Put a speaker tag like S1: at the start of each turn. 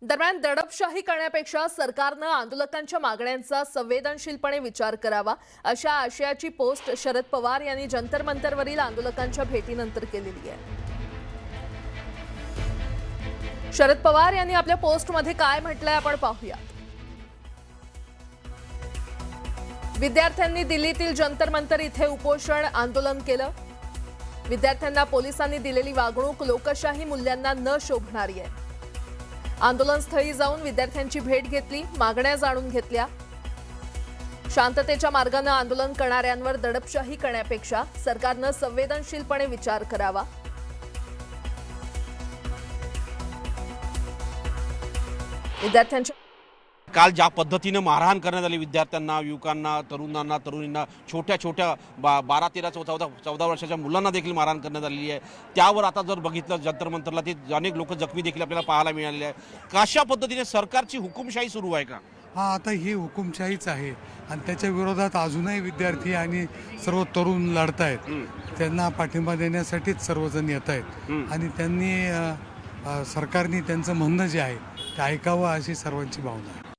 S1: दरम्यान दडपशाही करण्यापेक्षा सरकारनं आंदोलकांच्या मागण्यांचा संवेदनशीलपणे विचार करावा अशा आशयाची पोस्ट शरद पवार यांनी जंतर मंतरवरील आंदोलकांच्या भेटीनंतर केलेली आहे। शरद पवार यांनी आपल्या पोस्टमध्ये काय म्हटलंय आपण पाहूया। विद्यार्थ्यांनी दिल्लीतील जंतर मंतर इथे उपोषण आंदोलन केलं। विद्यार्थ्यांना पोलिसांनी दिलेली वागणूक लोकशाही मूल्यांना न शोभणारी आहे। आंदोलनस्थळी जाऊन विद्यार्थ्यांची भेट घेतली, मागण्या जाणून घेतल्या। शांततेच्या मार्गाने आंदोलन करणाऱ्यांवर दडपशाही करण्यापेक्षा सरकारने संवेदनशीलपणे विचार करावा। विद्यार्थ्यांच्या
S2: काल ज्या पद्धतीने मारहाण करण्यात आली विद्यार्थ्यांना, युवकांना, तरुणींना, छोट्या 12, 13, 14 वर्षाच्या मुलांना देखील मारहाण करण्यात आलेली आहे। त्यावर आता जर बघितलं जंतर मंतरला ते अनेक लोक जखमी देखील आपल्याला पाहायला मिळालेले आहे। कशा पद्धतीने सरकारची हुकुमशाही सुरू आहे का?
S3: आता ही हुकुमशाहीच आहे आणि त्याच्या विरोधात अजूनही विद्यार्थी आणि सर्व तरुण लढत आहेत। त्यांना पाठिंबा देण्यासाठीच सर्वजण येत आहेत आणि त्यांनी सरकारने त्यांचं म्हणणं जे आहे ते ऐकावं अशी सर्वांची भावना आहे।